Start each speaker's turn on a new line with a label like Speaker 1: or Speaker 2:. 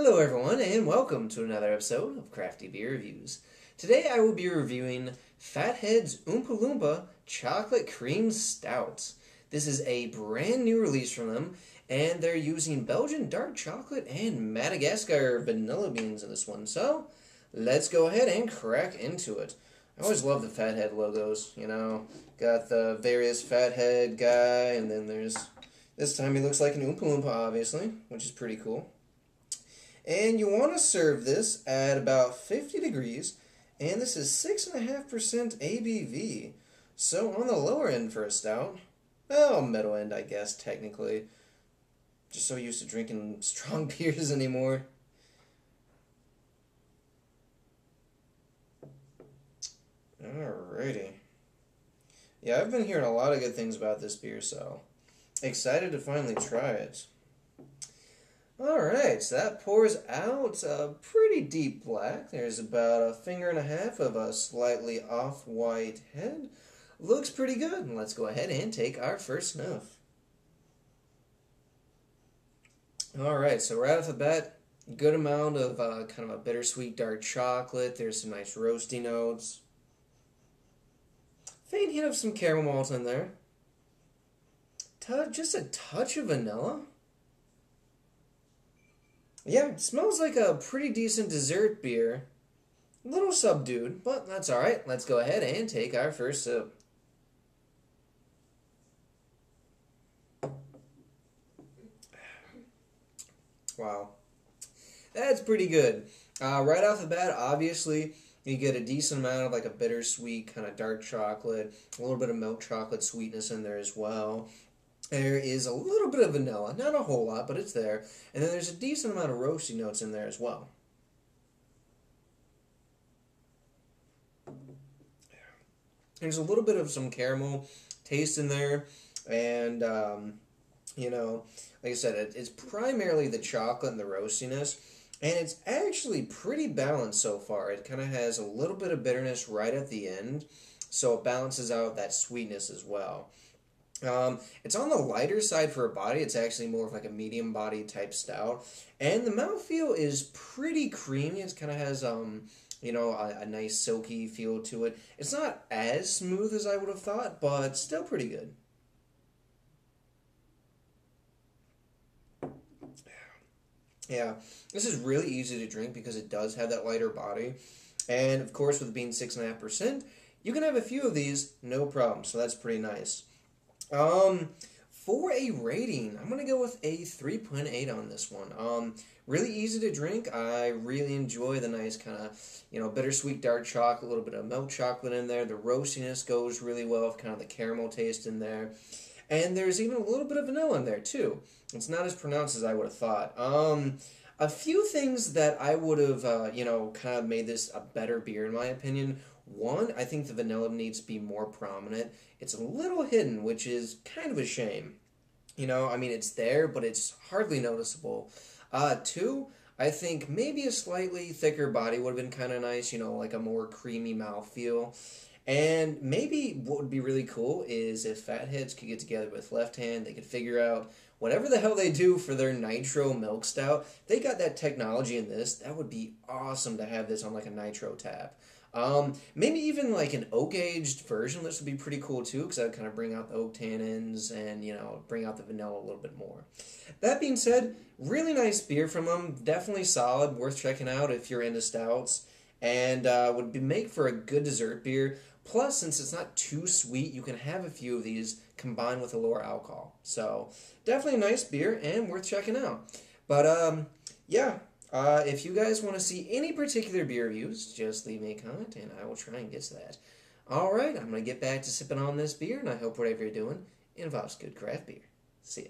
Speaker 1: Hello everyone and welcome to another episode of Crafty Beer Reviews. Today I will be reviewing Fathead's Oompa Loompa Chocolate Cream Stout. This is a brand new release from them and they're using Belgian dark chocolate and Madagascar vanilla beans in this one. So let's go ahead and crack into it. I always love the Fathead logos, you know. Got the various Fathead guy and then there's, this time he looks like an Oompa Loompa obviously, which is pretty cool. And you want to serve this at about 50 degrees, and this is 6.5% ABV. So on the lower end for a stout. Well, middle end, I guess, technically. Just so used to drinking strong beers anymore. Alrighty. Yeah, I've been hearing a lot of good things about this beer, so excited to finally try it. Alright, so that pours out a pretty deep black. There's about a finger and a half of a slightly off-white head. Looks pretty good. Let's go ahead and take our first sniff. Alright, so right off the bat, good amount of kind of a bittersweet dark chocolate. There's some nice roasty notes. Faint hint of some caramel malt in there. Just a touch of vanilla. Yeah, it smells like a pretty decent dessert beer. A little subdued, but that's alright. Let's go ahead and take our first sip. Wow. That's pretty good. Right off the bat, obviously, you get a decent amount of like a bittersweet kind of dark chocolate, a little bit of milk chocolate sweetness in there as well. There is a little bit of vanilla, not a whole lot, but it's there. And then there's a decent amount of roasty notes in there as well. There's a little bit of some caramel taste in there. And, you know, like I said, it's primarily the chocolate and the roastiness. And it's actually pretty balanced so far. It kind of has a little bit of bitterness right at the end. So it balances out that sweetness as well. It's on the lighter side for a body. It's actually more of like a medium body type stout. And the mouthfeel is pretty creamy. It kind of has, you know, a nice silky feel to it. It's not as smooth as I would have thought, but still pretty good. Yeah, this is really easy to drink because it does have that lighter body. And of course, with it being 6.5%, you can have a few of these, no problem. So that's pretty nice. For a rating, I'm going to go with a 3.8 on this one. Really easy to drink. I really enjoy the nice kind of, you know, bittersweet dark chocolate, a little bit of milk chocolate in there. The roastiness goes really well with kind of the caramel taste in there. And there's even a little bit of vanilla in there, too. It's not as pronounced as I would have thought. A few things that I would have, you know, kind of made this a better beer, in my opinion. One, I think the vanilla needs to be more prominent. It's a little hidden, which is kind of a shame. You know, I mean, it's there, but it's hardly noticeable. Two, I think maybe a slightly thicker body would have been kind of nice, you know, like a more creamy mouthfeel. And maybe what would be really cool is if Fatheads could get together with Left Hand, they could figure out whatever the hell they do for their nitro milk stout. They got that technology in this. That would be awesome to have this on like a nitro tap. Maybe even like an oak-aged version. This would be pretty cool too, because that would kind of bring out the oak tannins and, you know, bring out the vanilla a little bit more. That being said, really nice beer from them. Definitely solid, worth checking out if you're into stouts. And would make for a good dessert beer. Plus, since it's not too sweet, you can have a few of these combined with a lower alcohol. So, definitely a nice beer and worth checking out. But, yeah. If you guys want to see any particular beer reviews, just leave me a comment and I will try and get to that. Alright, I'm going to get back to sipping on this beer, and I hope whatever you're doing involves good craft beer. See ya.